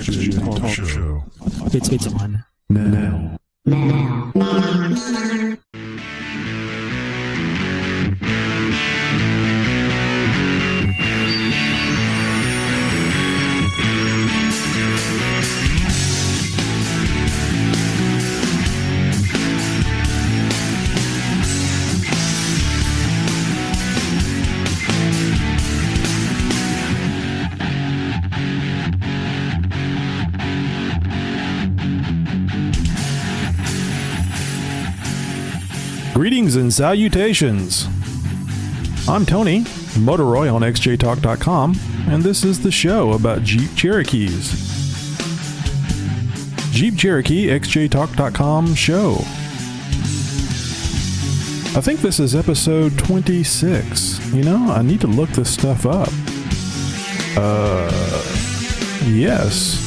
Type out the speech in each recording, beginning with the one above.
XJ Talk Show. It's on. Now. Greetings and salutations. I'm Tony, Motoroy on xjtalk.com, and this is the show about Jeep Cherokees. Jeep Cherokee xjtalk.com show. I think this is episode 26. You know, I need to look this stuff up. Yes.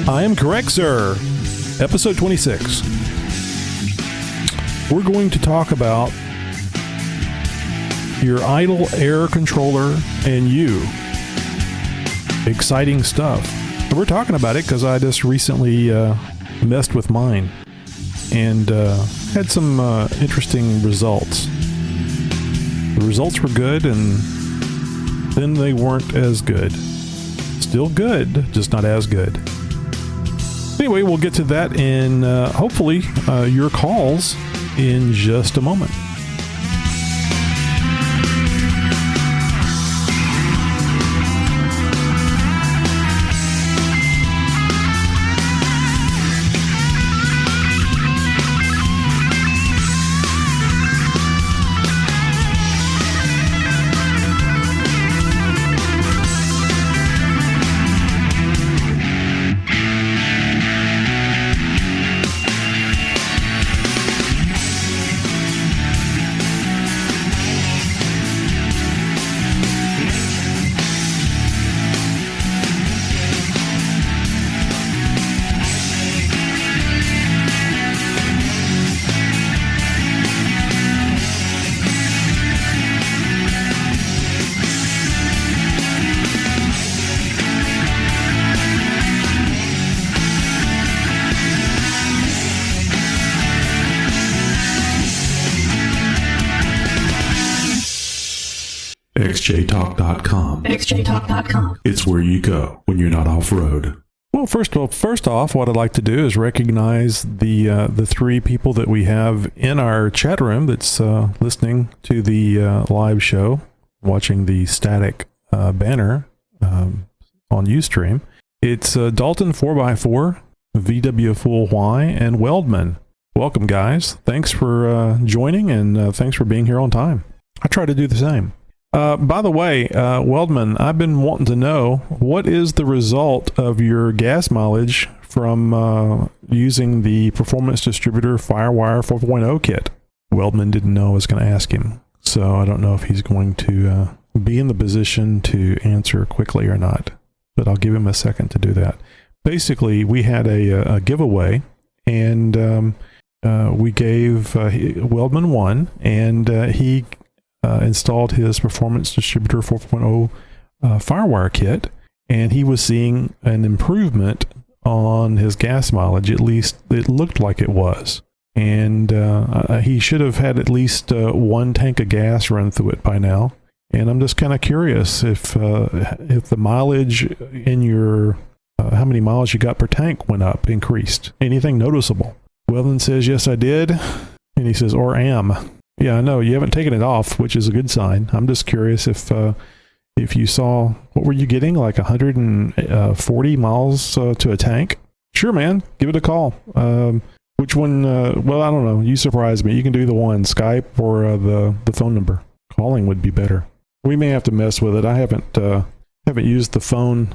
I am correct, sir. Episode 26. We're going to talk about your idle air controller and you. Exciting stuff. And we're talking about it because I just recently messed with mine and had some interesting results. The results were good, and then they weren't as good. Still good, just not as good. Anyway, we'll get to that in hopefully your calls in just a moment. xjtalk.com. xjtalk.com. It's where you go when you're not off-road. Well, first off, what I'd like to do is recognize the three people that we have in our chat room that's listening to the live show, watching the static banner on Ustream. It's Dalton 4x4, VW Full Y, and Weldman. Welcome, guys. Thanks for joining, and thanks for being here on time. I try to do the same. By the way, Weldman, I've been wanting to know, what is the result of your gas mileage from using the Performance Distributor FireWire 4.0 kit? Weldman didn't know I was going to ask him, so I don't know if he's going to be in the position to answer quickly or not, but I'll give him a second to do that. Basically, we had a giveaway, and we gave Weldman one, and he installed his Performance Distributor 4.0 FireWire kit, and he was seeing an improvement on his gas mileage. At least it looked like it was. And he should have had at least one tank of gas run through it by now. And I'm just kind of curious if the mileage in your how many miles you got per tank went up, increased. Anything noticeable? Weldon says, yes, I did. And he says, or am. Yeah, I know you haven't taken it off, which is a good sign. I'm just curious if you saw, what were you getting, like 140 miles to a tank? Sure, man. Give it a call. Which one? Well, I don't know. You surprised me. You can do the one, Skype or the phone number. Calling would be better. We may have to mess with it. I haven't used the phone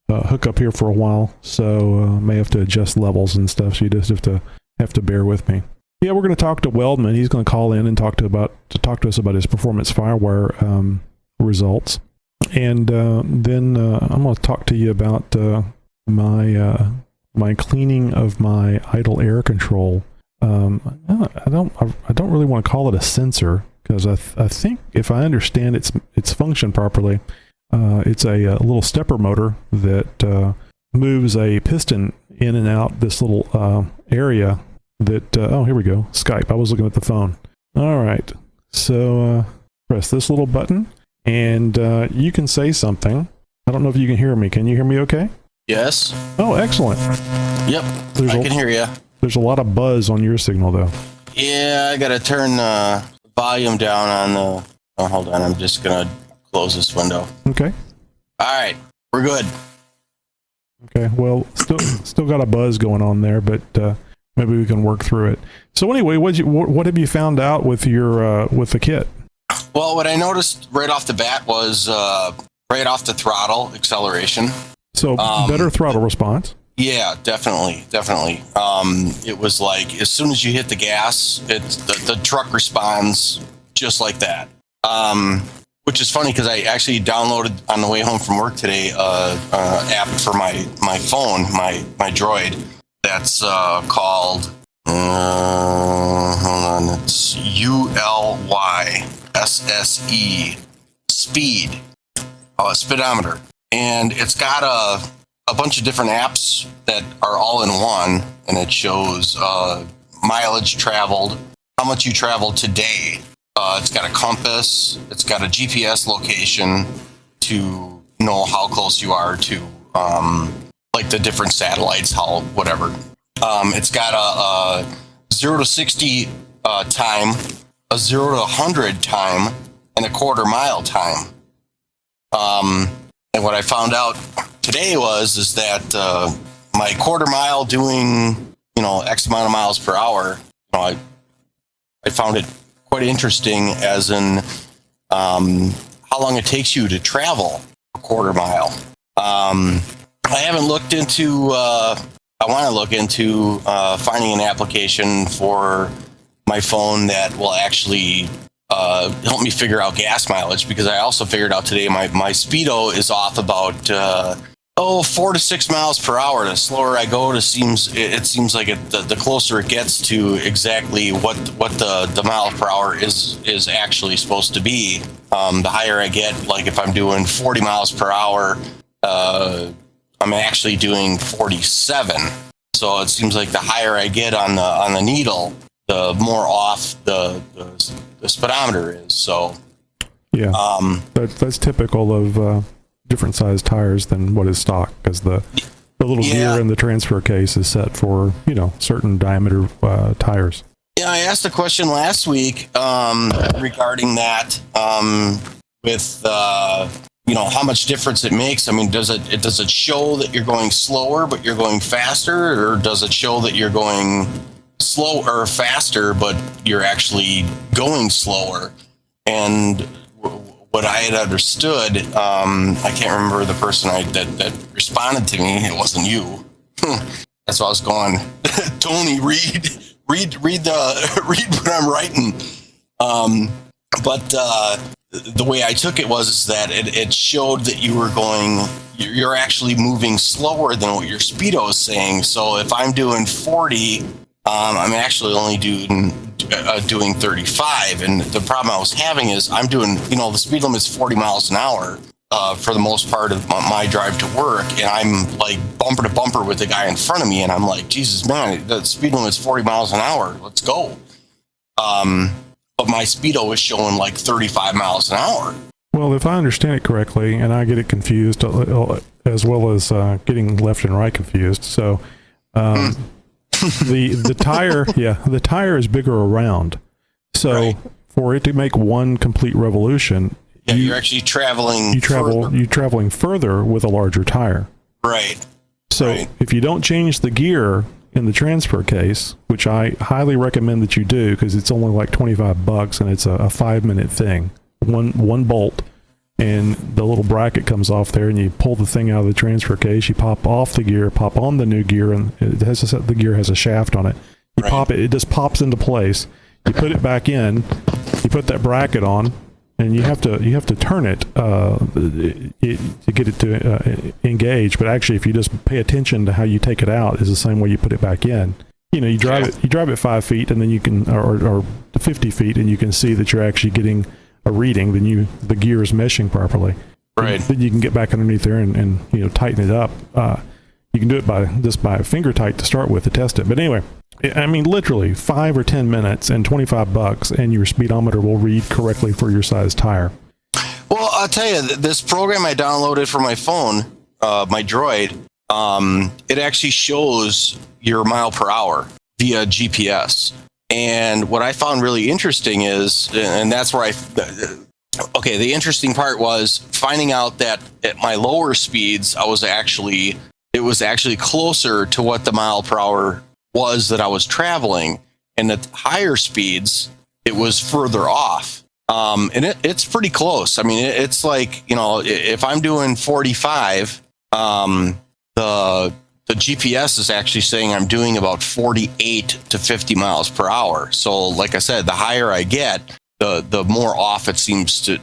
hookup here for a while, so may have to adjust levels and stuff. So you just have to bear with me. Yeah, we're going to talk to Weldman. He's going to call in and talk to us about his Performance FireWire results, and then I'm going to talk to you about my cleaning of my idle air control. I don't really want to call it a sensor, because I think, if I understand its function properly, it's a little stepper motor that moves a piston in and out this little area that, oh, here we go. Skype. I was looking at the phone. All right. So press this little button and you can say something. I don't know if you can hear me. Can you hear me okay? Yes. Oh, excellent. Yep. I can hear you. There's a lot of buzz on your signal, though. Yeah, I got to turn the volume down on the... Oh, hold on. I'm just going to close this window. Okay. All right. We're good. Okay. Well, still got a buzz going on there, but maybe we can work through it. So anyway, what have you found out with your with the kit? Well, what I noticed right off the bat was right off the throttle acceleration. So better throttle response. Yeah, definitely. It was like as soon as you hit the gas, the truck responds just like that. Which is funny because I actually downloaded on the way home from work today app for my phone, my Droid. That's called hold on, it's ULYSSE Speed Speedometer, and it's got a bunch of different apps that are all in one, and it shows mileage traveled, how much you traveled today. It's got a compass. It's got a GPS location to know how close you are to like the different satellites, how whatever. It's got a 0 to 60 time, a 0 to 100 time, and a quarter mile time. And what I found out today is that my quarter mile doing X amount of miles per hour. I found it quite interesting, as in how long it takes you to travel a quarter mile. I haven't looked into. I want to look into finding an application for my phone that will actually help me figure out gas mileage, because I also figured out today my speedo is off about 4 to 6 miles per hour. The slower I go, it seems like the closer it gets to exactly what the mile per hour is actually supposed to be. The higher I get, like if I'm doing 40 miles per hour, I'm actually doing 47. So it seems like the higher I get on the needle, the more off the speedometer is. So yeah, that's typical of different size tires than what is stock, because the little gear in the transfer case is set for certain diameter tires. Yeah, I asked a question last week regarding that with how much difference it makes. I mean, does it show that you're going slower but you're going faster, or does it show that you're going slow or faster but you're actually going slower? And what I had understood, I can't remember the person that responded to me. It wasn't you. That's why I was going, Tony, read what I'm writing. But the way I took it was that it showed that you're actually moving slower than what your speedo is saying. So if I'm doing 40, I'm actually only doing 35. And the problem I was having is I'm doing, the speed limit is 40 miles an hour for the most part of my drive to work. And I'm like bumper to bumper with the guy in front of me. And I'm like, Jesus, man, the speed limit is 40 miles an hour. Let's go. But my speedo is showing like 35 miles an hour. Well, if I understand it correctly, and I get it confused as well as getting left and right confused. So the tire is bigger around. So right. For it to make one complete revolution, you're actually traveling. You're traveling further with a larger tire. Right. So if you don't change the gear in the transfer case, which I highly recommend that you do, because it's only like $25 and it's a 5-minute thing. One bolt, and the little bracket comes off there, and you pull the thing out of the transfer case. You pop off the gear, pop on the new gear, and the gear has a shaft on it. You pop it; it just pops into place. You put it back in. You put that bracket on, and you have to turn it to get it to engage. But actually, if you just pay attention to how you take it out, is the same way you put it back in. You drive it 5 feet, and then you can, or 50 feet, and you can see that you're actually getting a reading. Then the gear is meshing properly. Right. Then you can get back underneath there and tighten it up. You can do it by finger tight to start with to test it. But anyway, I mean, literally 5 or 10 minutes and $25, and your speedometer will read correctly for your size tire. Well, I'll tell you, this program I downloaded for my phone, my Droid, it actually shows your mile per hour via GPS. And what I found really interesting is, and that's where the interesting part was finding out that at my lower speeds, it was actually closer to what the mile per hour was that I was traveling. And at higher speeds, it was further off. And it's pretty close. I mean, it's like, if I'm doing 45, the GPS is actually saying I'm doing about 48 to 50 miles per hour. So like I said, the higher I get, the more off it seems to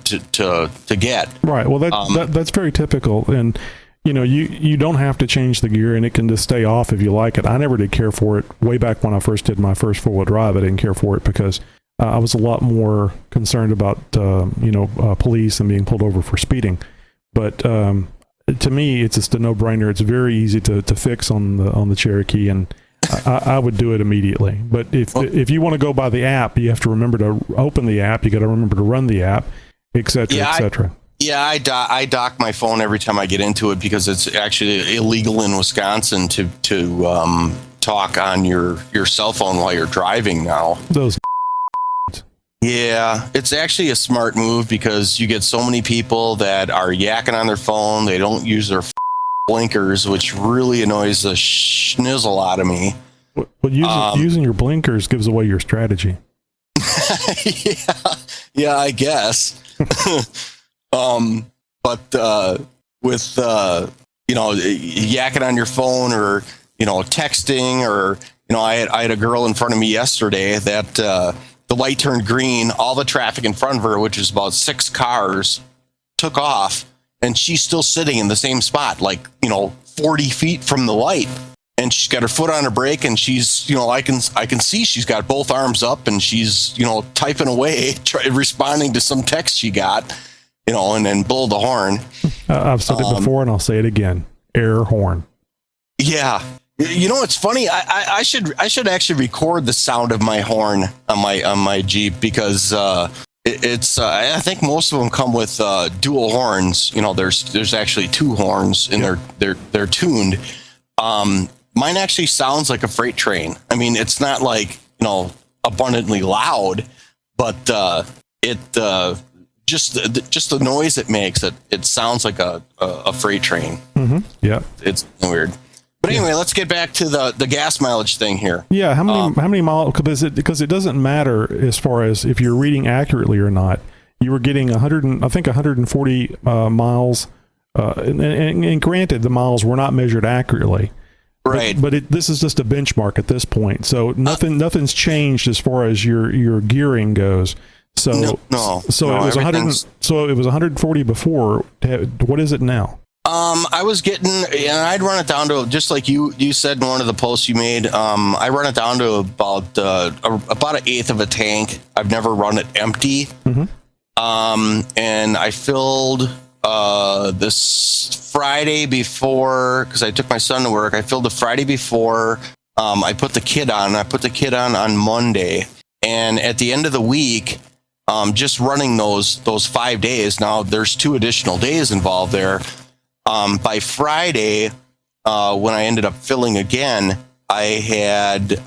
get. Right. Well, that's very typical. And, you don't have to change the gear, and it can just stay off if you like it. I never did care for it. Way back when I first did my first four-wheel drive, I didn't care for it because I was a lot more concerned about, police and being pulled over for speeding. But to me, it's just a no-brainer. It's very easy to fix on the Cherokee, and I would do it immediately. But if you want to go by the app, you have to remember to open the app. You got to remember to run the app, et cetera, et cetera. I dock my phone every time I get into it because it's actually illegal in Wisconsin to talk on your cell phone while you're driving now. Those. Yeah, it's actually a smart move because you get so many people that are yakking on their phone. They don't use their blinkers, which really annoys the schnizzle out of me. Well, using your blinkers gives away your strategy. Yeah, I guess. But with yakking on your phone or texting or I had a girl in front of me yesterday that the light turned green, all the traffic in front of her, which is about 6 cars, took off, and she's still sitting in the same spot, 40 feet from the light. And she's got her foot on her brake, and she's, I can see she's got both arms up, and she's, typing away, responding to some text she got, and then blow the horn. I've said it before, and I'll say it again: air horn. Yeah. It's funny. I should actually record the sound of my horn on my Jeep because it's I think most of them come with dual horns. There's actually 2 horns and they're tuned. Mine actually sounds like a freight train. I mean, it's not like abundantly loud, but just the noise it makes, it sounds like a freight train. Mm-hmm. Yeah, it's weird. But anyway, let's get back to the gas mileage thing here. Yeah, how many miles? Because it doesn't matter as far as if you're reading accurately or not. You were getting 140 miles, and granted, the miles were not measured accurately. Right. But this is just a benchmark at this point. So nothing's changed as far as your gearing goes. So it was 100. So it was 140 before. What is it now? I was getting, and I'd run it down to just like you said in one of the posts you made. I run it down to about 1/8 of a tank. I've never run it empty. Mm-hmm. And I filled this Friday before, because I took my son to work. I filled the Friday before I put the kid on. I put the kid on Monday, and at the end of the week, just running those 5 days. Now there's 2 additional days involved there. By Friday, when I ended up filling again, I had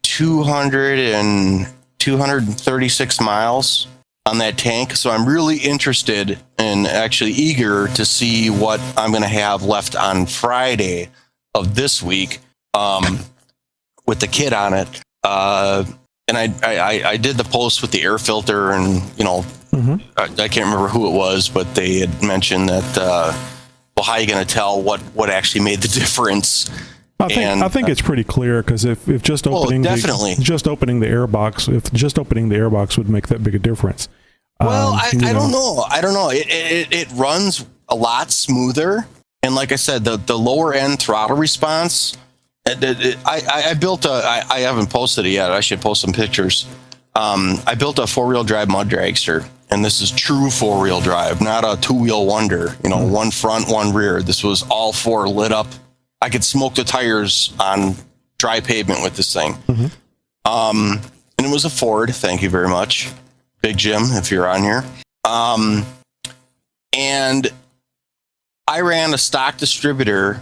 236 miles on that tank. So I'm really interested and actually eager to see what I'm going to have left on Friday of this week with the kid on it. And I did the post with the air filter, and mm-hmm. I can't remember who it was, but they had mentioned that. Well, how are you going to tell what actually made the difference? I think it's pretty clear, because if just opening the airbox, if just opening the airbox would make that big a difference. Well, I don't know. It runs a lot smoother, and like I said, the lower end throttle response. I built I haven't posted it yet. I should post some pictures. I built a 4-wheel drive Mud Dragster. And this is true 4-wheel drive, not a 2-wheel wonder, one front, one rear. This was all 4 lit up I could smoke the tires on dry pavement with this thing. And it was a Ford. Thank you very much, Big Jim, if you're on here. And I ran a stock distributor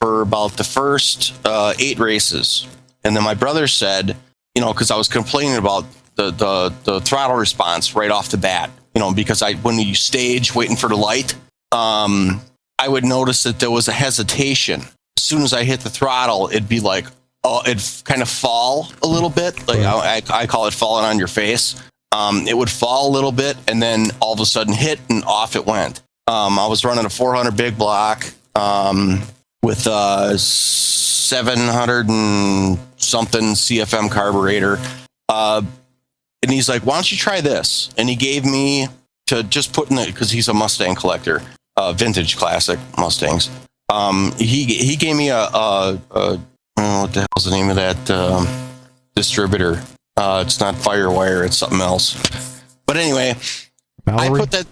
for about the first 8 races. And then my brother said, because I was complaining about the throttle response right off the bat, because when you stage waiting for the light, I would notice that there was a hesitation. As soon as I hit the throttle, it'd be like, it'd kind of fall a little bit. Like I call it falling on your face. It would fall a little bit and then all of a sudden hit and off it went. I was running a 400 big block with a 700 and something CFM carburetor. And he's like, why don't you try this? And he gave me to just put in it because he's a Mustang collector, vintage classic Mustangs. He gave me what the hell's the name of that distributor? It's not FireWire, it's something else. But anyway, Mallory? I put that,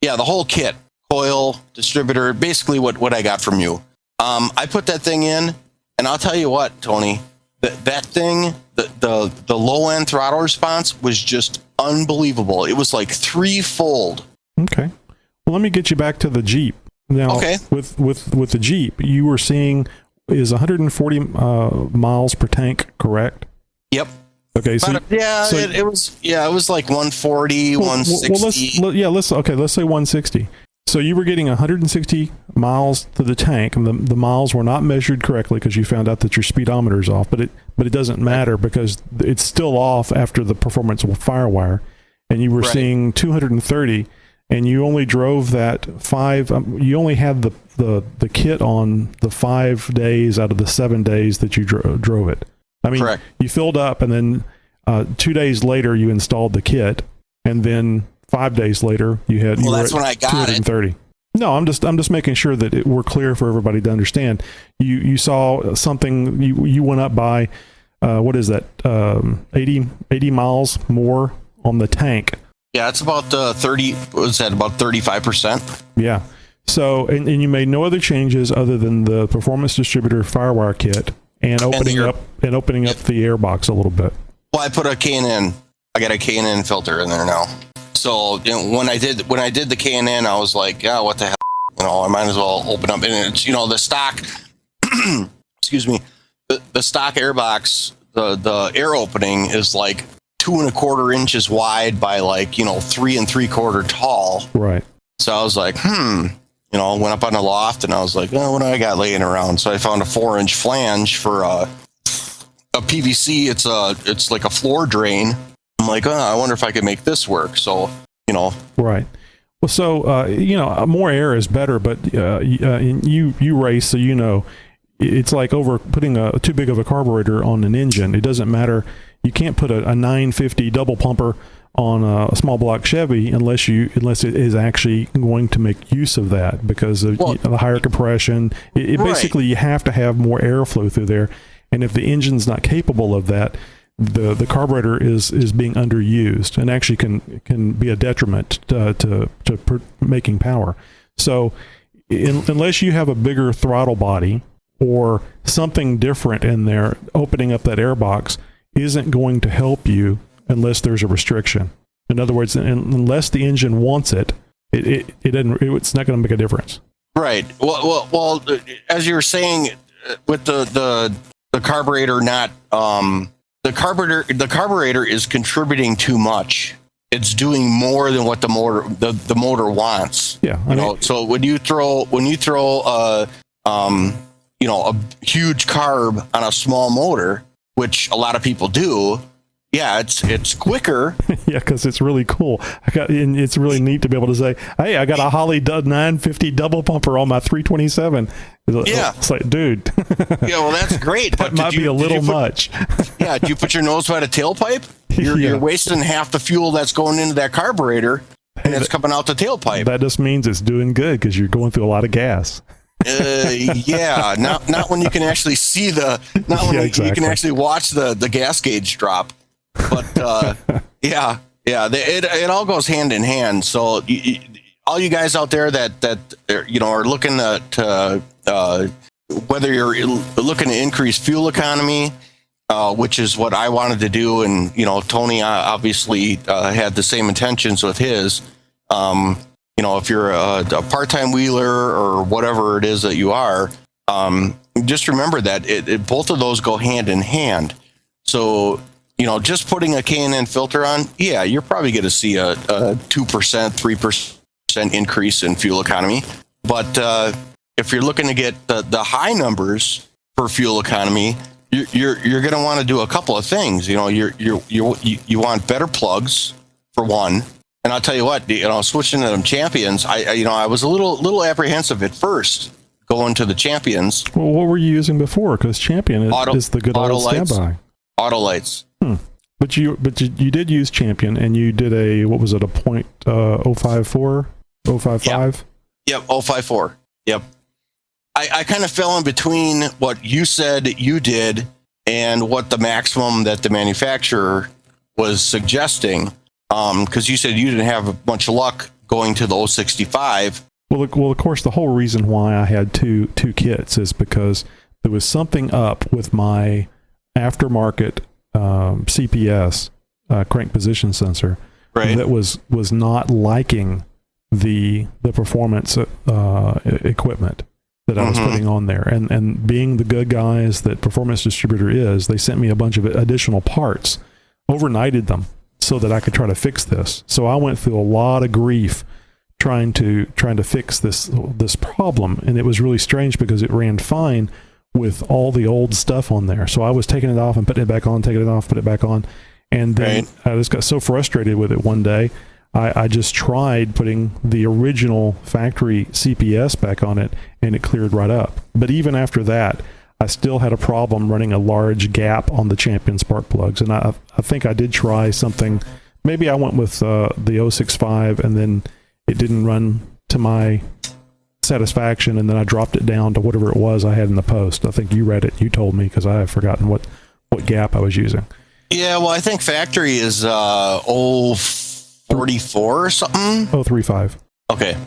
the whole kit, coil, distributor, basically what I got from you. I put that thing in, and I'll tell you what, Tony, that thing, the low end throttle response was just unbelievable. It was like 3-fold. Okay. Well, let me get you back to the Jeep. Now, okay. with the Jeep, you were seeing is 140 miles per tank, correct? Yep. Okay, so it was like 140, 160. Let's say 160. So you were getting 160 miles to the tank, and the miles were not measured correctly because you found out that your speedometer is off. But it doesn't matter because it's still off after the performance FireWire, and you were seeing 230, and you only drove that 5. You only had the kit on the 5 days out of the 7 days that you drove it. I mean, correct. You filled up, and then 2 days later you installed the kit, and then 5 days later you had. Well, that's when I got 230. It. No, I'm just making sure that we're clear for everybody to understand. You saw something. You went up by what is that? 80 miles more on the tank. Yeah, it's about 30. Was that about 35%? Yeah. So and you made no other changes other than the Performance Distributor FireWire kit. And opening up the airbox a little bit. Well, I put a K&N. I got a K&N filter in there now. So when I did the K&N, I was like, yeah, what the hell? I might as well open up. And it's the stock. Excuse me. The stock airbox. The air opening is like 2 1/4 inches wide by 3 3/4 tall. Right. So I was like, went up on the loft and I was like, what do I got laying around? So I found a 4-inch flange for a PVC. It's like a floor drain. I'm like, I wonder if I could make this work. So, Right. Well, so, more air is better, but you race, so it's like putting too big of a carburetor on an engine. It doesn't matter. You can't put a 950 double pumper on a small block Chevy unless it is actually going to make use of that because of the higher compression. It basically you have to have more airflow through there, and if the engine's not capable of that, the carburetor is being underused and actually can be a detriment to making power. So unless you have a bigger throttle body or something different in there, opening up that airbox isn't going to help you unless there's a restriction. In other words, unless the engine wants it, it's not going to make a difference. Right. Well, as you were saying, with the carburetor not the carburetor is contributing too much. It's doing more than what the motor wants. Yeah. So when you throw a huge carb on a small motor, which a lot of people do, yeah, it's quicker. Yeah, because it's really cool. It's really neat to be able to say, "Hey, I got a Holley 950 double pumper on my 327." It's like, dude. Yeah, well, that's great. That might be a little much. Yeah, do you put your nose by the tailpipe? You're wasting half the fuel that's going into that carburetor, and it's coming out the tailpipe. That just means it's doing good because you're going through a lot of gas. Yeah, not when you can actually see you can actually watch the gas gauge drop. But it all goes hand in hand. So all you guys out there that are looking to whether you're looking to increase fuel economy, which is what I wanted to do, and Tony obviously had the same intentions with his. If you're a part-time wheeler or whatever it is that you are, just remember that both of those go hand in hand. So, just putting a K&N filter on, yeah, you're probably going to see a 2%, 3% increase in fuel economy. But if you're looking to get the high numbers for fuel economy, you're going to want to do a couple of things. You want better plugs for one. And I'll tell you what, switching to them Champions, I was a little apprehensive at first going to the Champions. Well, what were you using before? Because Champion is the good old standby. Auto lights. But you did use Champion, and you did a 0.054, 055? Yep, 054. Yep. I kind of fell in between what you said you did and what the maximum that the manufacturer was suggesting. Because you said you didn't have a bunch of luck going to the 065. Well, of course, the whole reason why I had two kits is because there was something up with my aftermarket CPS crank position sensor that was not liking the performance equipment that I was putting on there. And being the good guys that Performance Distributor is, they sent me a bunch of additional parts, overnighted them, so that I could try to fix this. So I went through a lot of grief trying to fix this problem, and it was really strange because it ran fine with all the old stuff on there. So I was taking it off and putting it back on, taking it off, put it back on, and then I just got so frustrated with it one day. I just tried putting the original factory CPS back on it, and it cleared right up. But even after that, I still had a problem running a large gap on the Champion spark plugs. And I think I did try something. Maybe I went with the 065, and then it didn't run to my satisfaction, and then I dropped it down to whatever it was I had in the post. I think you read it. You told me, because I have forgotten what gap I was using. Yeah, well, I think factory is 044 or something. 035. Okay.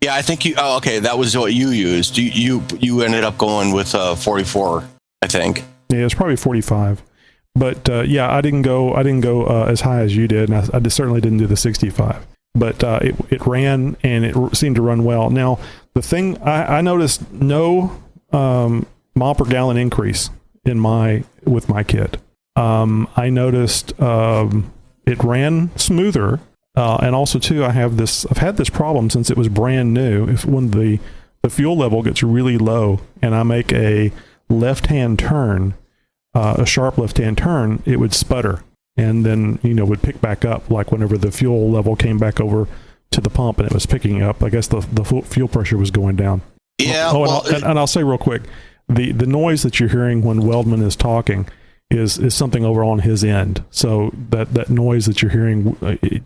Yeah, I think that was what you used. You ended up going with 44, I think. Yeah, it was probably 45. But yeah, I didn't go as high as you did, and I certainly didn't do the 65. But it ran, and it seemed to run well. Now, the thing I noticed, no mile per gallon increase with my kit. I noticed it ran smoother. And also too, I've had this problem since it was brand new. When the fuel level gets really low and I make a left-hand turn, a sharp left-hand turn, it would sputter, and then would pick back up, like whenever the fuel level came back over to the pump and it was picking up. I guess the fuel pressure was going down. Yeah. And I'll say real quick, the noise that you're hearing when Weldman is talking is something over on his end. So that noise that you're hearing,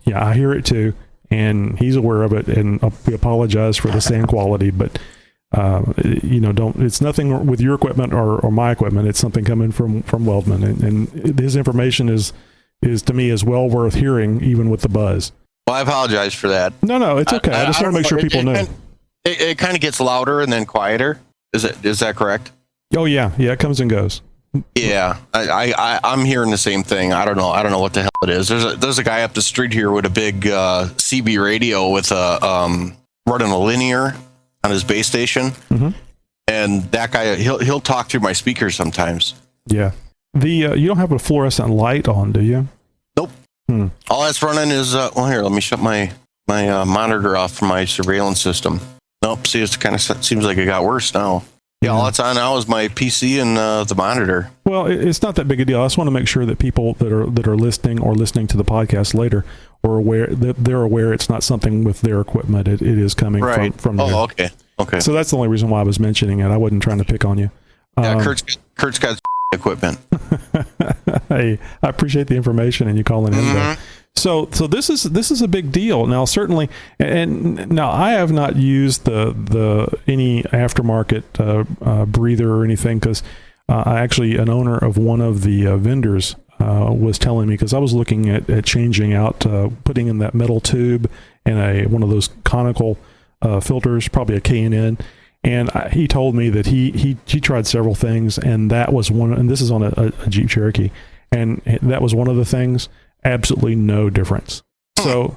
yeah, I hear it too, and he's aware of it, and we apologize for the sound quality, but it's nothing with your equipment or my equipment. It's something coming from Weldman, and his information is to me is well worth hearing, even with the buzz. Well, I apologize for that. No, it's okay. I just want to make sure people know. It kind of gets louder and then quieter. Is that correct? Oh yeah, it comes and goes. Yeah, I'm hearing the same thing. I don't know what the hell it is. There's a guy up the street here with a big CB radio with running a linear on his base station, and that guy he'll talk through my speakers sometimes. Yeah, you don't have a fluorescent light on, do you? Nope. All that's running is here. Let me shut my monitor off from my surveillance system. Nope. See, it kind of seems like it got worse now. Yeah, all that's on now is my PC and the monitor. Well, it's not that big a deal. I just want to make sure that people that are listening or listening to the podcast later are aware that they're aware it's not something with their equipment. It is coming from there. Oh, okay. So that's the only reason why I was mentioning it. I wasn't trying to pick on you. Yeah, Kurt's got equipment. Hey, I appreciate the information and you calling in though. So this is a big deal. Now, certainly, and now I have not used the any aftermarket breather or anything, because an owner of one of the vendors was telling me, because I was looking at changing out, putting in that metal tube and one of those conical filters, probably a K&N, And he told me that he tried several things, and that was one. And this is on a Jeep Cherokee, and that was one of the things. Absolutely no difference.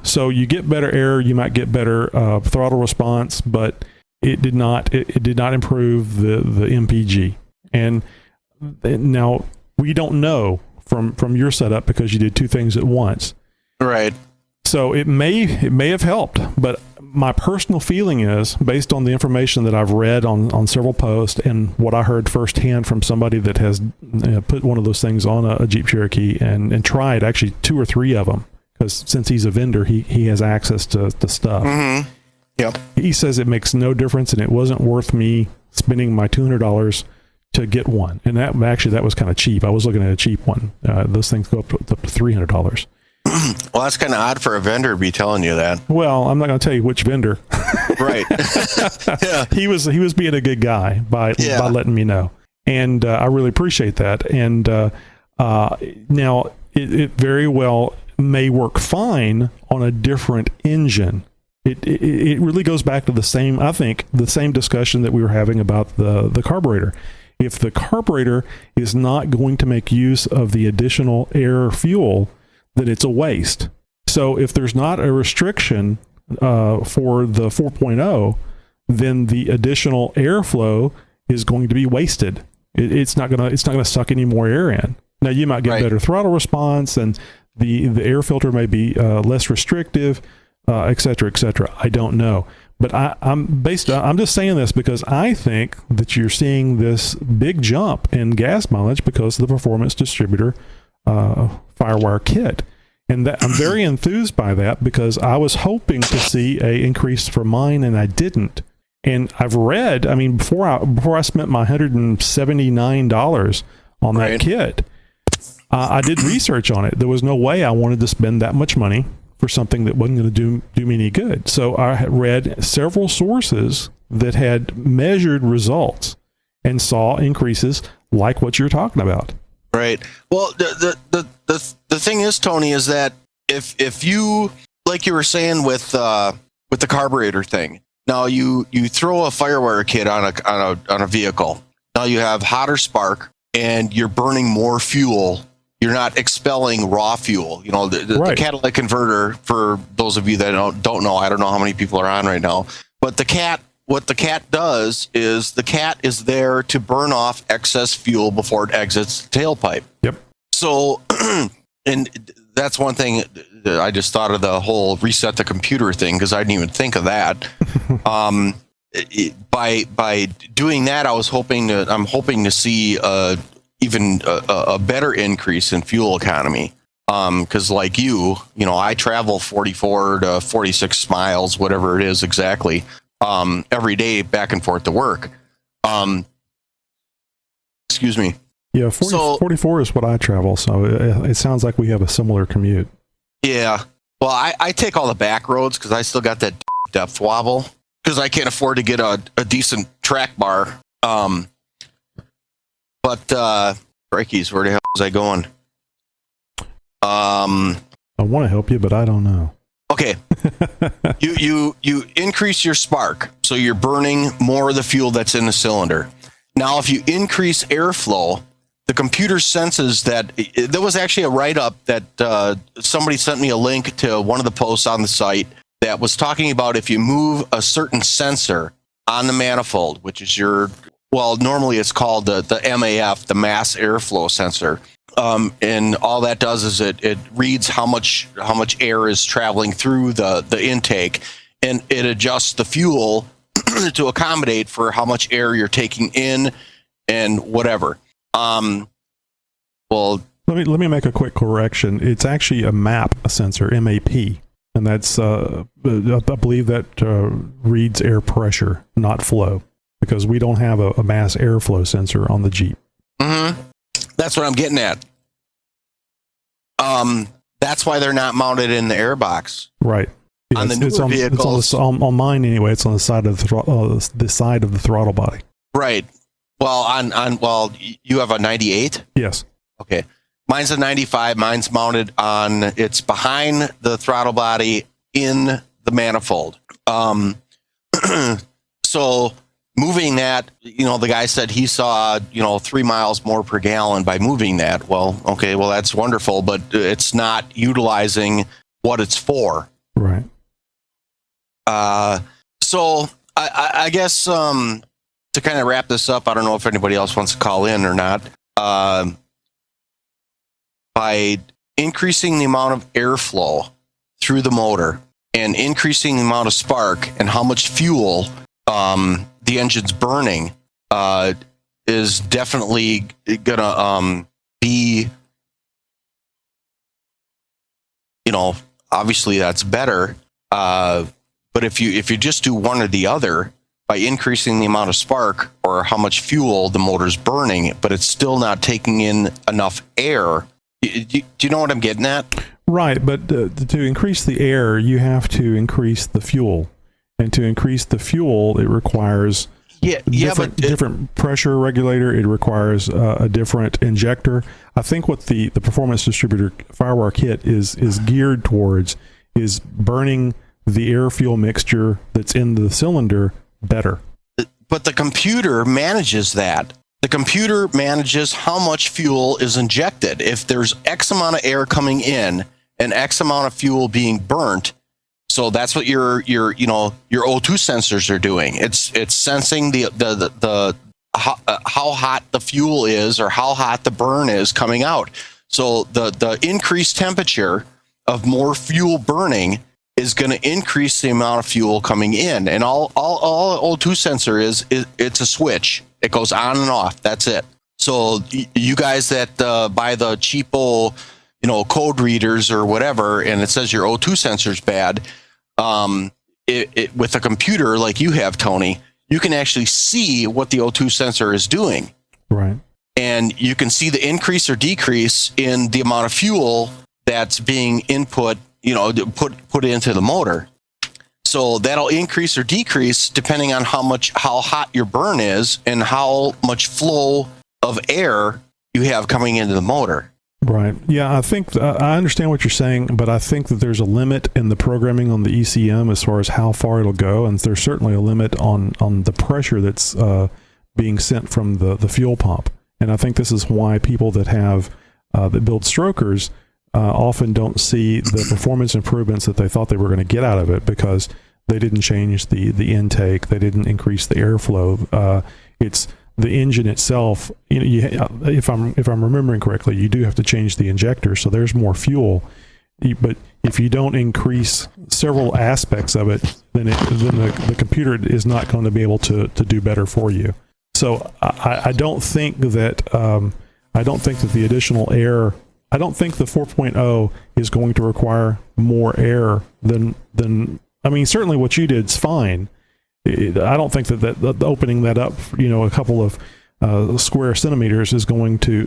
So you get better air, you might get better throttle response, but it did not improve the MPG. And now we don't know from your setup because you did two things at once. Right. So it may have helped, but my personal feeling is, based on the information that I've read on several posts and what I heard firsthand from somebody that has put one of those things on a Jeep Cherokee and tried actually 2 or 3 of them, because since he's a vendor, he has access to stuff. Mm-hmm. Yep. He says it makes no difference, and it wasn't worth me spending my $200 to get one. And that was kind of cheap. I was looking at a cheap one. Those things go up to $300. Well, that's kind of odd for a vendor to be telling you that. Well, I'm not going to tell you which vendor. Right. Yeah. He was being a good guy by letting me know, and I really appreciate that. And now it very well may work fine on a different engine. It really goes back to the same discussion that we were having about the carburetor. If the carburetor is not going to make use of the additional air fuel, then it's a waste. So if there's not a restriction for the 4.0, then the additional airflow is going to be wasted. It's not gonna suck any more air in. Now you might get better throttle response, and the air filter may be less restrictive, et cetera, et cetera. I don't know. But I'm just saying this because I think that you're seeing this big jump in gas mileage because of the Performance Distributor FireWire kit. And that, I'm very enthused by that because I was hoping to see a increase for mine, and I didn't. And I've read, before I spent my $179 on that kit, I did research on it. There was no way I wanted to spend that much money for something that wasn't going to do me any good. So I had read several sources that had measured results and saw increases like what you're talking about. Right. Well, the thing is, Tony, is that if you, like you were saying with the carburetor thing, now you throw a FireWire kit on a vehicle. Now you have hotter spark and you're burning more fuel. You're not expelling raw fuel. You know, the catalytic converter, for those of you that don't know, I don't know how many people are on right now, but what the cat does is the cat is there to burn off excess fuel before it exits the tailpipe. Yep. So, and that's one thing that I just thought of, the whole reset the computer thing, because I didn't even think of that. By doing that, I'm hoping to see even a better increase in fuel economy. Because like you know, I travel 44 to 46 miles, whatever it is exactly, every day back and forth to work. Excuse me. Yeah, 44 is what I travel, so it sounds like we have a similar commute. Yeah. Well, I take all the back roads because I still got that depth wobble because I can't afford to get a decent track bar. But breakies, where the hell was I going? I want to help you, but I don't know. Okay. you increase your spark, so you're burning more of the fuel that's in the cylinder. Now, if you increase airflow, the computer senses that there was actually a write-up that somebody sent me a link to one of the posts on the site that was talking about if you move a certain sensor on the manifold, which is normally it's called the MAF, the mass airflow sensor. And all that does is it reads how much air is traveling through the intake, and it adjusts the fuel to accommodate for how much air you're taking in and whatever. Well, let me make a quick correction. It's actually a MAP sensor, MAP, and that's I believe that reads air pressure, not flow, because we don't have a mass airflow sensor on the Jeep. Mm-hmm. That's what I'm getting at. That's why they're not mounted in the airbox. Right. Yeah, on the newer vehicles. On mine anyway. It's on the side of the side of the throttle body. Right. Well, you have a 98? Yes. Okay. Mine's a 95. Mine's mounted it's behind the throttle body in the manifold. So moving that, the guy said he saw, 3 miles more per gallon by moving that. Well, okay, well, that's wonderful, but it's not utilizing what it's for. Right. So I guess to kind of wrap this up, I don't know if anybody else wants to call in or not. By increasing the amount of airflow through the motor and increasing the amount of spark and how much fuel the engine's burning is definitely gonna be, obviously that's better. But if you just do one or the other, by increasing the amount of spark or how much fuel the motor's burning, but it's still not taking in enough air. Do you know what I'm getting at? Right, but to increase the air, you have to increase the fuel. And to increase the fuel, it requires different pressure regulator. It requires a different injector. I think what the Performance Distributor FireWire kit is geared towards is burning the air-fuel mixture that's in the cylinder better. But the computer manages that. The computer manages how much fuel is injected. If there's X amount of air coming in and X amount of fuel being burnt, so that's what your O2 sensors are doing. It's sensing the how hot the fuel is or how hot the burn is coming out. So the increased temperature of more fuel burning is going to increase the amount of fuel coming in. And all O2 sensor is it's a switch. It goes on and off. That's it. So you guys that buy the cheapo, code readers or whatever, and it says your O2 sensor's bad, with a computer like you have, Tony, you can actually see what the O2 sensor is doing. Right. And you can see the increase or decrease in the amount of fuel that's being input, put into the motor. So that'll increase or decrease depending on how hot your burn is and how much flow of air you have coming into the motor. Right. Yeah, I think I understand what you're saying, but I think that there's a limit in the programming on the ECM as far as how far it'll go, and there's certainly a limit on the pressure that's being sent from the fuel pump. And I think this is why people that have that build strokers often don't see the performance improvements that they thought they were going to get out of it, because they didn't change the intake, they didn't increase the airflow. It's the engine itself. If I'm remembering correctly, you do have to change the injector, so there's more fuel. But if you don't increase several aspects of it, then the computer is not going to be able to do better for you. So I don't think that the additional air. I don't think the 4.0 is going to require more air than. I mean, certainly what you did is fine. I don't think that opening that up, a couple of square centimeters is going to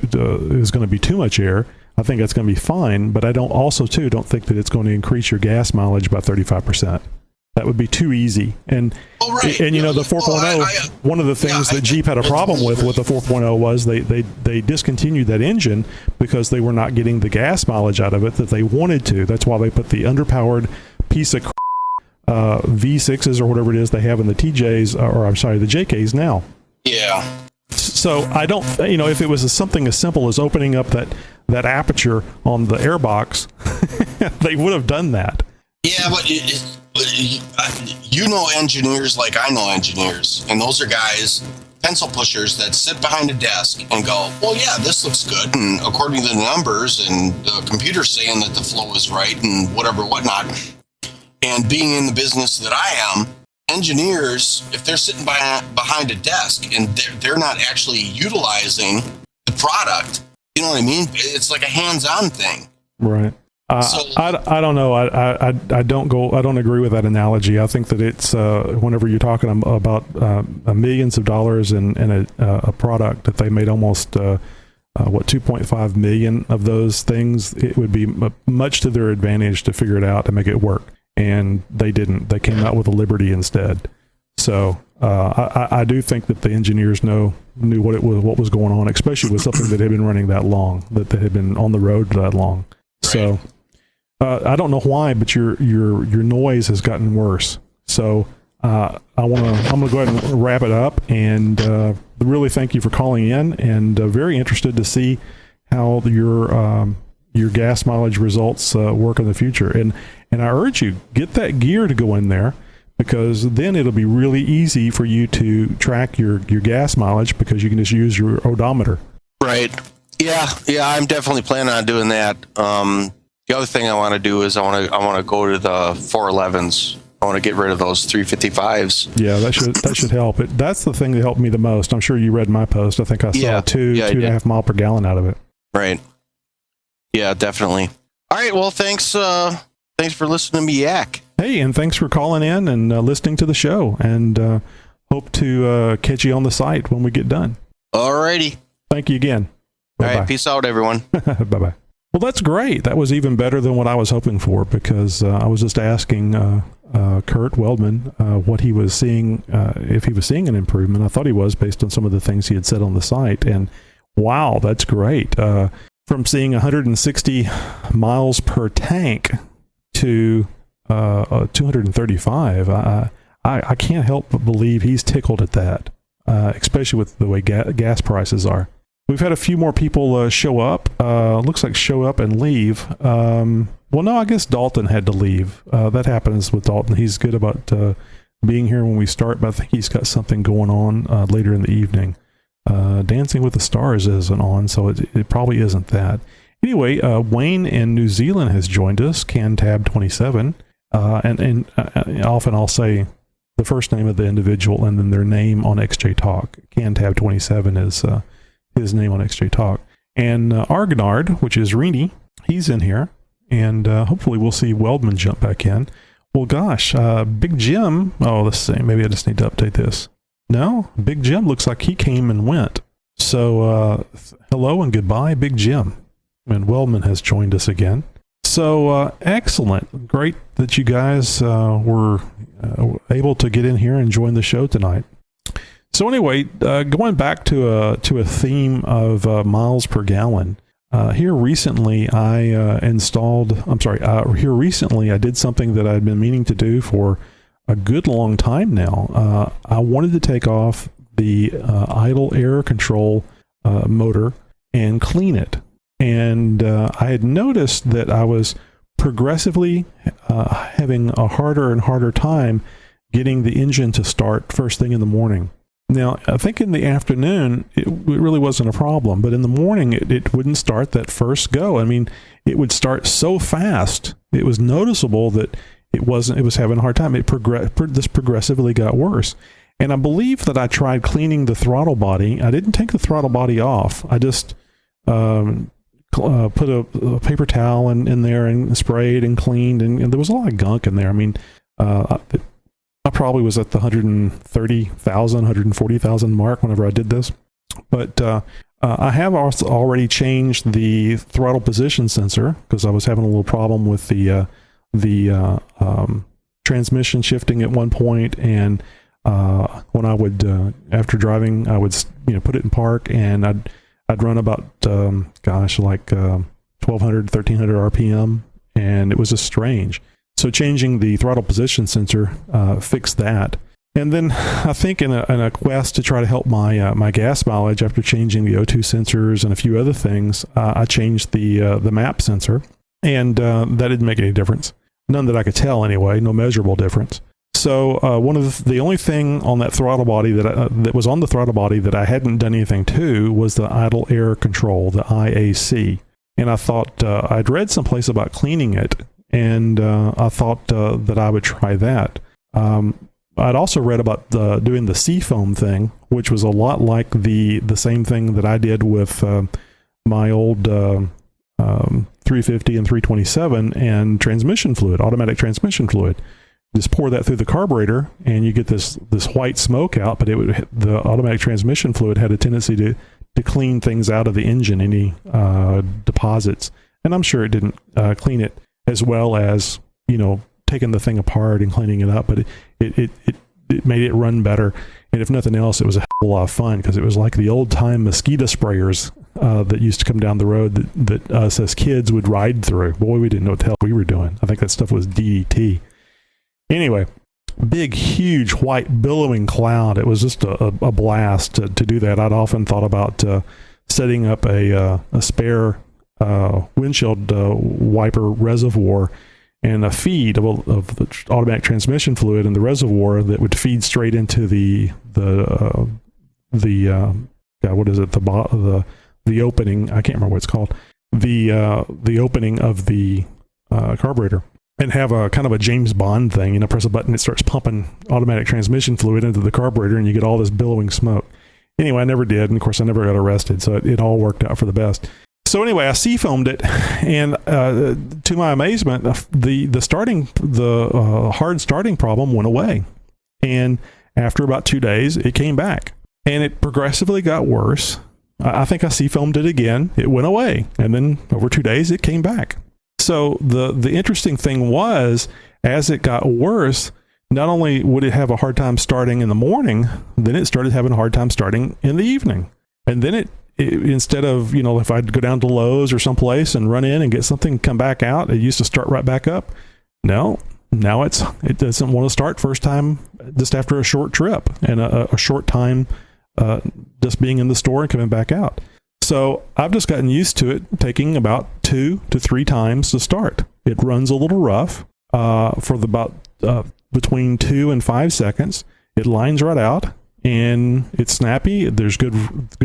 be too much air. I think that's going to be fine, but I don't think that it's going to increase your gas mileage by 35%. That would be too easy. And the 4.0, one of the things that Jeep had a problem with the 4.0 was they discontinued that engine because they were not getting the gas mileage out of it that they wanted to. That's why they put the underpowered piece of V6s or whatever it is they have in the TJs, the JKs now. Yeah. So I don't, if it was something as simple as opening up that aperture on the airbox, they would have done that. Yeah, but engineers like I know engineers, and those are guys, pencil pushers that sit behind a desk and go, well, yeah, this looks good, and according to the numbers and the computer's saying that the flow is right and whatnot. And being in the business that I am, engineers, if they're sitting behind a desk and they're not actually utilizing the product, you know what I mean? It's like a hands-on thing. Right. I don't know. I don't agree with that analogy. I think that it's whenever you're talking about millions of dollars in a product that they made almost 2.5 million of those things, it would be much to their advantage to figure it out to make it work. And they didn't. They came out with a Liberty instead. So I do think that the engineers knew what was going on, especially with something that had been running that long, that had been on the road that long. Right. So I don't know why, but your noise has gotten worse. So I'm gonna go ahead and wrap it up, and really thank you for calling in, and very interested to see how your gas mileage results work in the future. And I urge you, get that gear to go in there, because then it'll be really easy for you to track your gas mileage, because you can just use your odometer. Right. Yeah. I'm definitely planning on doing that. The other thing I want to do is I want to go to the 411s. I want to get rid of those 355s. Yeah, that should help. That's the thing that helped me the most. I'm sure you read my post. I think I saw 2.5 mile per gallon out of it. Right. Yeah, definitely. All right. Well, thanks for listening to me yak. Hey, and thanks for calling in and listening to the show, and hope to catch you on the site when we get done. All righty. Thank you again. Bye-bye. All right. Peace out, everyone. Bye-bye. Well, that's great. That was even better than what I was hoping for, because I was just asking Kurt Weldman what he was seeing, if he was seeing an improvement. I thought he was, based on some of the things he had said on the site. And wow, that's great. From seeing 160 miles per tank to 235, I can't help but believe he's tickled at that, especially with the way gas prices are. We've had a few more people show up. Looks like show up and leave. Well, no, I guess Dalton had to leave. That happens with Dalton. He's good about being here when we start, but I think he's got something going on later in the evening. Dancing with the Stars isn't on, so it probably isn't that. Anyway, Wayne in New Zealand has joined us, CanTab27. And often I'll say the first name of the individual and then their name on XJ Talk. CanTab27 is his name on XJ Talk. And Argonard, which is Reenie, he's in here. And hopefully we'll see Weldman jump back in. Well, gosh, Big Jim. Oh, let's see. Maybe I just need to update this. No, Big Jim looks like he came and went. So hello and goodbye, Big Jim. And Weldman has joined us again. So excellent. Great that you guys were able to get in here and join the show tonight. So anyway, going back to a theme of miles per gallon. Here recently I did something that I'd been meaning to do for a good long time now. I wanted to take off the idle air control motor and clean it. And I had noticed that I was progressively having a harder and harder time getting the engine to start first thing in the morning. Now, I think in the afternoon, it really wasn't a problem, but in the morning, it wouldn't start that first go. I mean, it would start so fast, it was noticeable that it was having a hard time. This progressively got worse. And I believe that I tried cleaning the throttle body. I didn't take the throttle body off. I just put a paper towel in there and sprayed and cleaned, and there was a lot of gunk in there. I mean, I probably was at the 130,000, 140,000 mark whenever I did this. But I have also already changed the throttle position sensor, because I was having a little problem with the transmission shifting at one point, and when I would after driving, I would put it in park, and I'd run about 1,200, 1,300 RPM, and it was just strange. So changing the throttle position sensor fixed that. And then I think in a quest to try to help my gas mileage, after changing the O2 sensors and a few other things, I changed the map sensor, and that didn't make any difference. None that I could tell anyway, no measurable difference. So one of the only thing on that throttle body that was on the throttle body that I hadn't done anything to was the idle air control, the IAC. And I thought I'd read someplace about cleaning it, and I thought that I would try that. I'd also read about doing the seafoam thing, which was a lot like the same thing that I did with my old 350 and 327 and transmission fluid, automatic transmission fluid. Just pour that through the carburetor, and you get this white smoke out. But the automatic transmission fluid had a tendency to clean things out of the engine, any deposits. And I'm sure it didn't clean it as well as taking the thing apart and cleaning it up, but it made it run better. And if nothing else, it was a hell of a lot of fun, because it was like the old time mosquito sprayers that used to come down the road that us as kids would ride through. Boy, we didn't know what the hell we were doing. I think that stuff was DDT. Anyway, big, huge white billowing cloud. It was just a blast to do that. I'd often thought about setting up a spare windshield wiper reservoir and a feed of the automatic transmission fluid in the reservoir that would feed straight into the what is it, the opening, I can't remember what it's called, the opening of the carburetor, and have a kind of a James Bond thing, press a button, it starts pumping automatic transmission fluid into the carburetor and you get all this billowing smoke. Anyway, I never did, and of course I never got arrested, so it all worked out for the best. So anyway, I seafoamed it, and to my amazement, the hard starting problem went away. And after about 2 days, it came back, and it progressively got worse. I think I seafoamed it again. It went away, and then over 2 days, it came back. So the interesting thing was, as it got worse, not only would it have a hard time starting in the morning, then it started having a hard time starting in the evening, and then it instead of, if I'd go down to Lowe's or someplace and run in and get something, come back out, it used to start right back up. No, now it doesn't want to start first time just after a short trip and a short time just being in the store and coming back out. So I've just gotten used to it taking about 2 to 3 times to start. It runs a little rough for about between 2 and 5 seconds. It lines right out. And it's snappy. There's good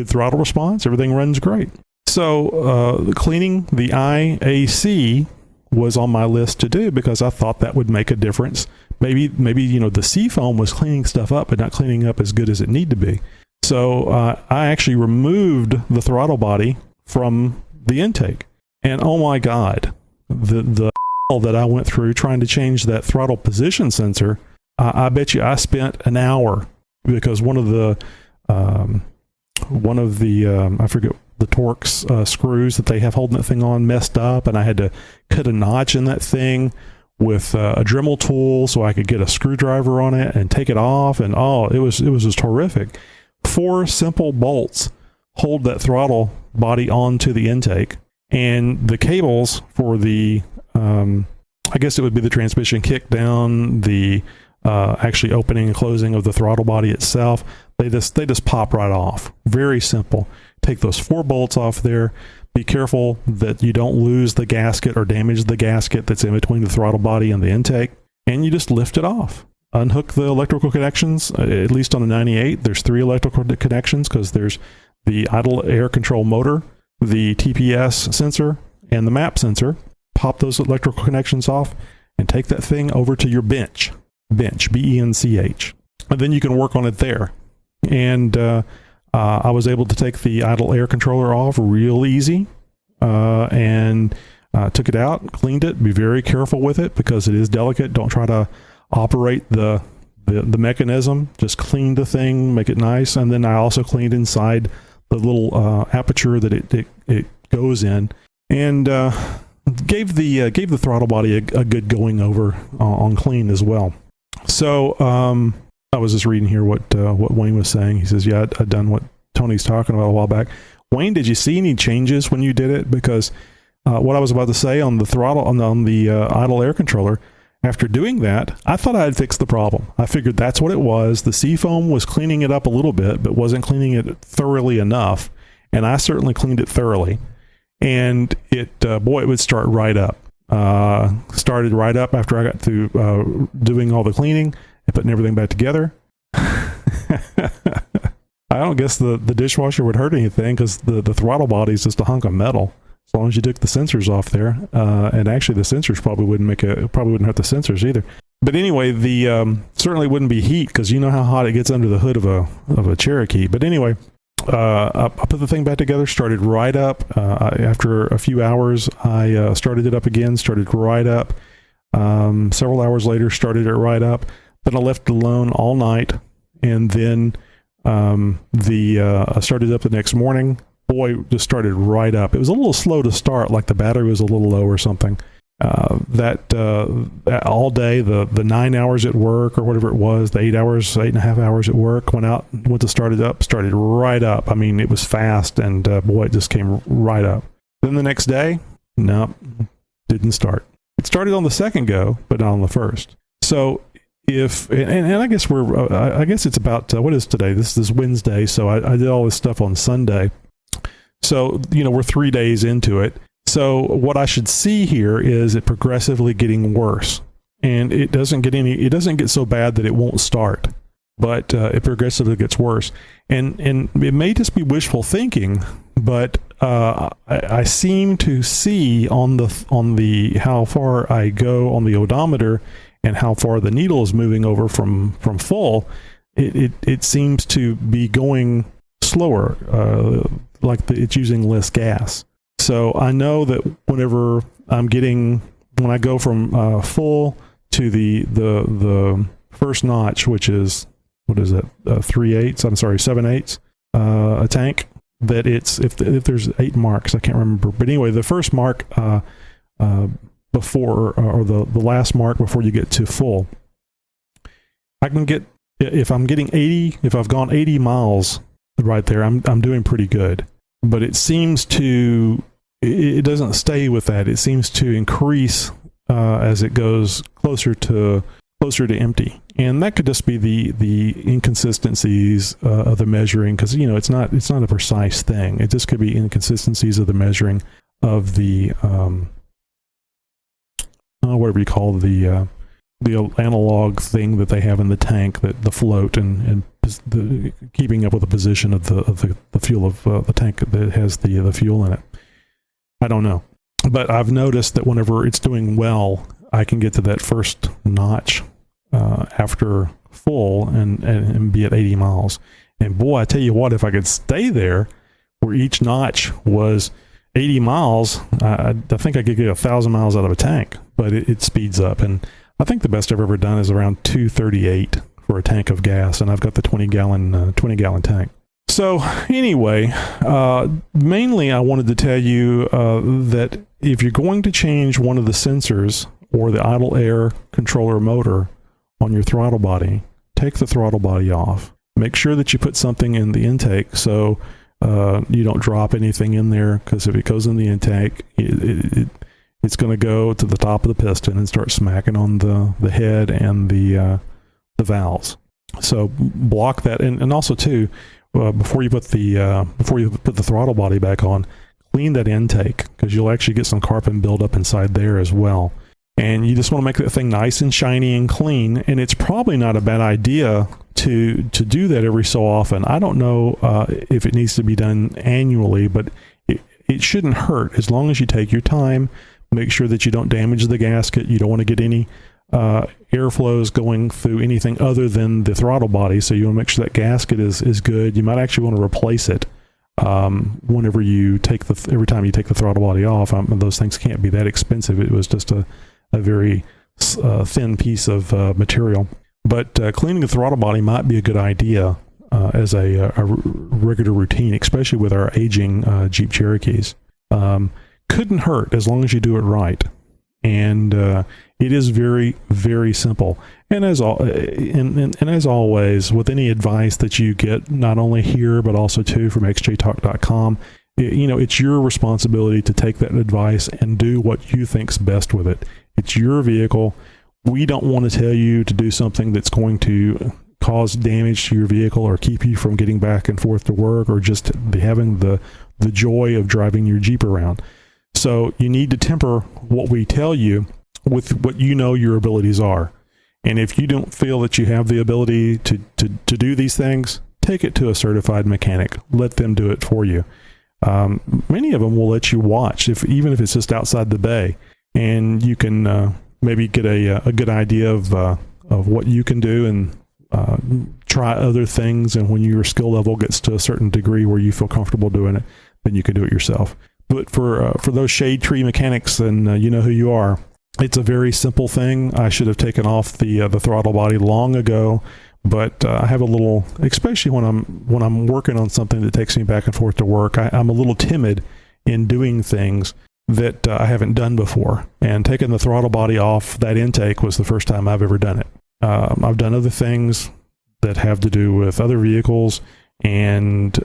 throttle response. Everything runs great. So cleaning the IAC was on my list to do because I thought that would make a difference. Maybe the seafoam was cleaning stuff up, but not cleaning up as good as it need to be. So I actually removed the throttle body from the intake, and oh my God, the that I went through trying to change that throttle position sensor. I bet you I spent an hour. Because one of the I forget the Torx screws that they have holding that thing on messed up, and I had to cut a notch in that thing with a Dremel tool so I could get a screwdriver on it and take it off, and it was just horrific. 4 simple bolts hold that throttle body onto the intake, and the cables for the I guess it would be the transmission kick down, the actually opening and closing of the throttle body itself, they just pop right off. Very simple. Take those 4 bolts off there. Be careful that you don't lose the gasket or damage the gasket that's in between the throttle body and the intake, and you just lift it off. Unhook the electrical connections. At least on a 98, there's 3 electrical connections because there's the idle air control motor, the TPS sensor, and the map sensor. Pop those electrical connections off and take that thing over to your bench, BENCH. And then you can work on it there. And I was able to take the idle air controller off real easy and took it out, cleaned it. Be very careful with it because it is delicate. Don't try to operate the mechanism. Just clean the thing, make it nice. And then I also cleaned inside the little aperture that it goes in, and gave the throttle body a good going over on clean as well. So I was just reading here what Wayne was saying. He says, yeah, I'd done what Tony's talking about a while back. Wayne, did you see any changes when you did it? Because what I was about to say on the throttle, on the idle air controller, after doing that, I thought I had fixed the problem. I figured that's what it was. The seafoam was cleaning it up a little bit, but wasn't cleaning it thoroughly enough. And I certainly cleaned it thoroughly. And it would start right up. Started right up after I got through doing all the cleaning and putting everything back together. I don't guess the dishwasher would hurt anything because the throttle body is just a hunk of metal. As long as you took the sensors off there, and actually the sensors probably wouldn't hurt the sensors either. But anyway, the certainly wouldn't be heat because you know how hot it gets under the hood of a Cherokee. But anyway, I put the thing back together, started right up. After a few hours, I started it up again, started right up. Several hours later, started it right up. Then I left it alone all night, and then I started up the next morning. Boy, just started right up. It was a little slow to start, like the battery was a little low or something. That all day, the 9 hours at work or whatever it was, the 8.5 hours at work, went to start it up, started right up. I mean, it was fast, and boy, it just came right up. Then the next day, no, didn't start. It started on the second go, but not on the first. So and I guess I guess it's about, what is today? This is Wednesday. So I did all this stuff on Sunday. So, we're 3 days into it. So what I should see here is it progressively getting worse, and it doesn't get so bad that it won't start, but it progressively gets worse. And it may just be wishful thinking, but I seem to see on the how far I go on the odometer and how far the needle is moving over from full, it seems to be going slower, it's using less gas. So I know that whenever when I go from full to the first notch, which is, what is it, 7/8 a tank, that it's if there's 8 marks, I can't remember, but anyway, the first mark before, or the last mark before you get to full, I can get, if I've gone 80 miles right there, I'm doing pretty good. But it seems it doesn't stay with that. It seems to increase as it goes closer to empty, and that could just be the inconsistencies of the measuring, because it's not a precise thing. It just could be inconsistencies of the measuring of the whatever you call the analog thing that they have in the tank, that the float and the keeping up with the position of the fuel of the tank that has the fuel in it. I don't know, but I've noticed that whenever it's doing well, I can get to that first notch after full and be at 80 miles. And boy, I tell you what, if I could stay there where each notch was 80 miles, I think I could get 1,000 miles out of a tank, but it speeds up. And I think the best I've ever done is around 238 for a tank of gas, and I've got the 20 gallon tank. So anyway, mainly I wanted to tell you that if you're going to change one of the sensors or the idle air controller motor on your throttle body, take the throttle body off. Make sure that you put something in the intake so you don't drop anything in there, because if it goes in the intake, it's going to go to the top of the piston and start smacking on the head and the valves. So block that, and also too, before you put the throttle body back on, clean that intake, because you'll actually get some carbon buildup inside there as well. And you just want to make that thing nice and shiny and clean. And it's probably not a bad idea to do that every so often. I don't know if it needs to be done annually, but it shouldn't hurt as long as you take your time. Make sure that you don't damage the gasket. You don't want to get any airflows going through anything other than the throttle body. So you want to make sure that gasket is good. You might actually want to replace it whenever you every time you take the throttle body off. Those things can't be that expensive. It was just a very thin piece of material. But cleaning the throttle body might be a good idea as a regular routine, especially with our aging Jeep Cherokees. Couldn't hurt as long as you do it right. And it is very, very simple. And as always, with any advice that you get, not only here but also too from xjtalk.com, it's your responsibility to take that advice and do what you think's best with it. It's your vehicle. We don't want to tell you to do something that's going to cause damage to your vehicle or keep you from getting back and forth to work, or just having the joy of driving your Jeep around. So you need to temper what we tell you with what your abilities are. And if you don't feel that you have the ability to do these things, take it to a certified mechanic. Let them do it for you. Many of them will let you watch, even if it's just outside the bay, and you can maybe get a good idea of what you can do, and try other things. And when your skill level gets to a certain degree where you feel comfortable doing it, then you can do it yourself. But for those shade tree mechanics, and you know who you are, it's a very simple thing. I should have taken off the throttle body long ago, but I have a little, especially when I'm working on something that takes me back and forth to work, I'm a little timid in doing things that I haven't done before. And taking the throttle body off that intake was the first time I've ever done it. I've done other things that have to do with other vehicles, and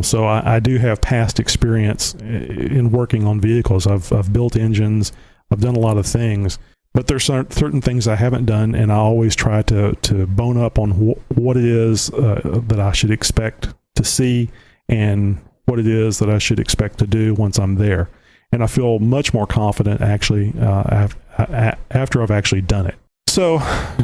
so I do have past experience in working on vehicles. I've built engines, I've done a lot of things, but there's certain things I haven't done, and I always try to bone up on what it is that I should expect to see and what it is that I should expect to do once I'm there. And I feel much more confident actually after I've actually done it. So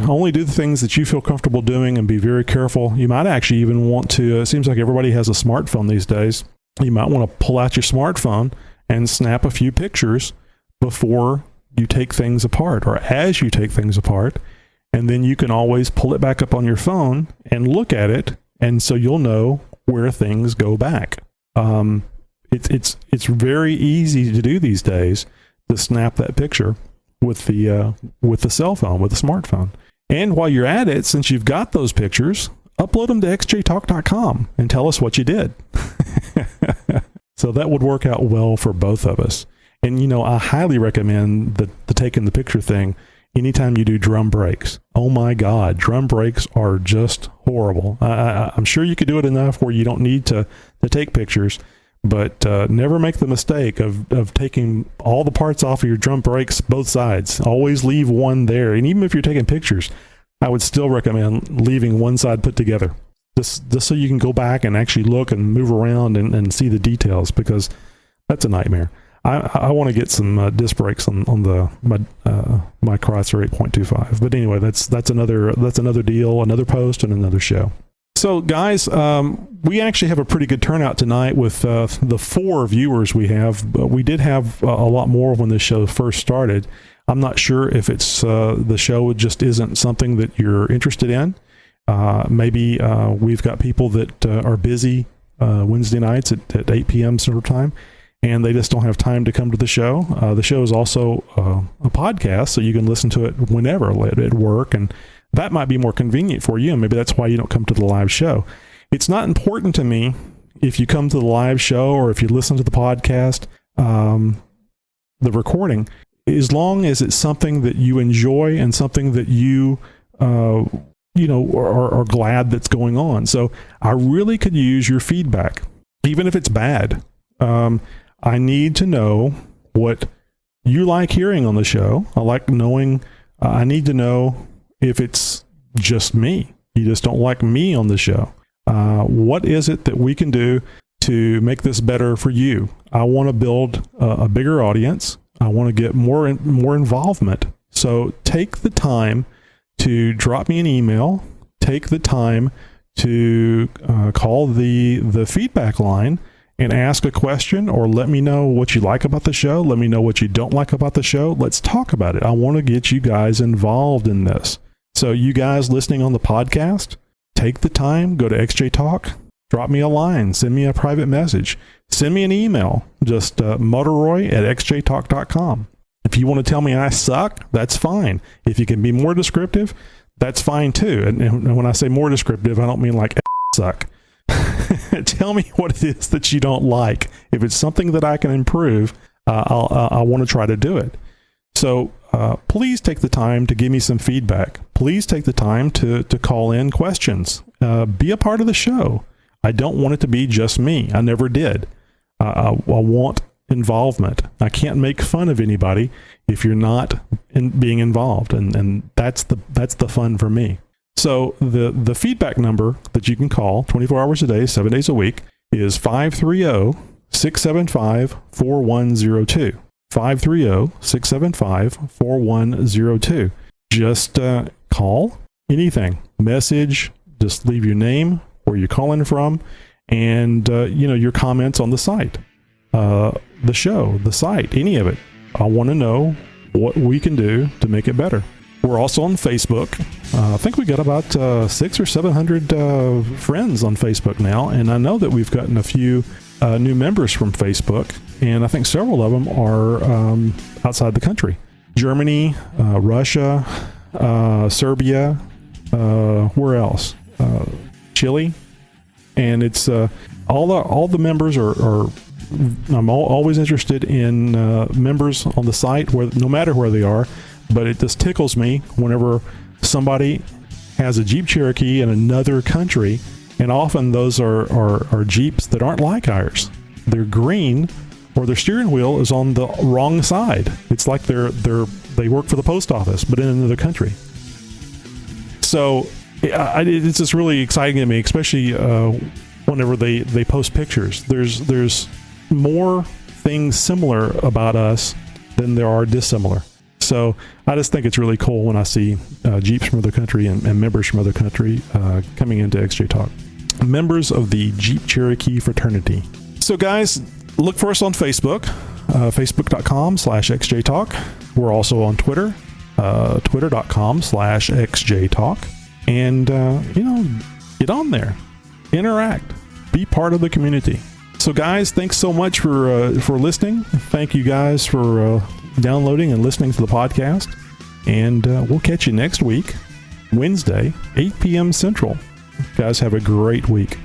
only do the things that you feel comfortable doing and be very careful. You might actually even want to, it seems like everybody has a smartphone these days. You might want to pull out your smartphone and snap a few pictures before you take things apart or as you take things apart. And then you can always pull it back up on your phone and look at it. And so you'll know where things go back. It's very easy to do these days to snap that picture with the cell phone, with the smartphone. And while you're at it, since you've got those pictures, upload them to xjtalk.com and tell us what you did. So that would work out well for both of us. And, I highly recommend the taking the picture thing anytime you do drum brakes. Oh my God, drum brakes are just horrible. I'm sure you could do it enough where you don't need to take pictures, but never make the mistake of taking all the parts off of your drum brakes, both sides. Always leave one there. And even if you're taking pictures, I would still recommend leaving one side put together. Just so you can go back and actually look and move around and see the details, because that's a nightmare. I want to get some disc brakes on my Chrysler 8.25. But anyway, that's another deal, another post, and another show. So guys, we actually have a pretty good turnout tonight with the 4 viewers we have. But we did have a lot more when this show first started. I'm not sure if it's the show just isn't something that you're interested in. Maybe we've got people that are busy Wednesday nights at 8 p.m. Central Time, and they just don't have time to come to the show. The show is also a podcast, so you can listen to it whenever at work, and that might be more convenient for you, and maybe that's why you don't come to the live show. It's not important to me if you come to the live show or if you listen to the podcast, the recording, as long as it's something that you enjoy and something that you are glad that's going on. So I really could use your feedback, even if it's bad. I need to know what you like hearing on the show. I need to know if it's just me. You just don't like me on the show. What is it that we can do to make this better for you? I want to build a bigger audience. I want to get more involvement. So take the time to drop me an email. Take the time to call the feedback line and ask a question, or let me know what you like about the show. Let me know what you don't like about the show. Let's talk about it. I want to get you guys involved in this. So you guys listening on the podcast, take the time, go to XJ Talk, drop me a line, send me a private message, send me an email, just mutteroy@xjtalk.com. If you want to tell me I suck, that's fine. If you can be more descriptive, that's fine too. And when I say more descriptive, I don't mean like suck. Tell me what it is that you don't like. If it's something that I can improve, I want to try to do it. So please take the time to give me some feedback. Please take the time to call in questions. Be a part of the show. I don't want it to be just me. I never did. I want involvement. I can't make fun of anybody if you're not being involved, and that's the fun for me. So the feedback number that you can call 24 hours a day, 7 days a week is 530-675-4102. 530-675-4102. Just call, anything, message, just leave your name, where you're calling from, and your comments on the site, the show, the site, any of it. I want to know what we can do to make it better. We're also on Facebook. I think we got about 600 or 700 friends on Facebook now, and I know that we've gotten a few new members from Facebook, and I think several of them are outside the country. Germany, Russia, Serbia, where else? Chile, and it's all the members are I'm always interested in members on the site, no matter where they are. But it just tickles me whenever somebody has a Jeep Cherokee in another country, and often those are Jeeps that aren't like ours. They're green, or their steering wheel is on the wrong side. It's like they they work for the post office, but in another country. So it's just really exciting to me, especially whenever they post pictures. There's more things similar about us than there are dissimilar. So I just think it's really cool when I see Jeeps from other country and members from other country coming into XJ Talk. Members of the Jeep Cherokee fraternity. So guys, look for us on Facebook, facebook.com/xjtalk. We're also on Twitter, twitter.com/xjtalk. And, get on there, interact, be part of the community. So guys, thanks so much for listening. Thank you guys for downloading and listening to the podcast. And we'll catch you next week, Wednesday, 8 p.m. Central. Guys, have a great week.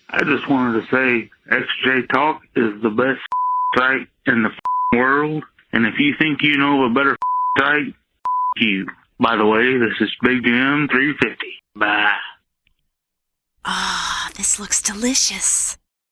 I just wanted to say XJ Talk is the best site in the world. And if you think you know of a better site, you. By the way, this is Big Jim 350. Bye. Ah, this looks delicious.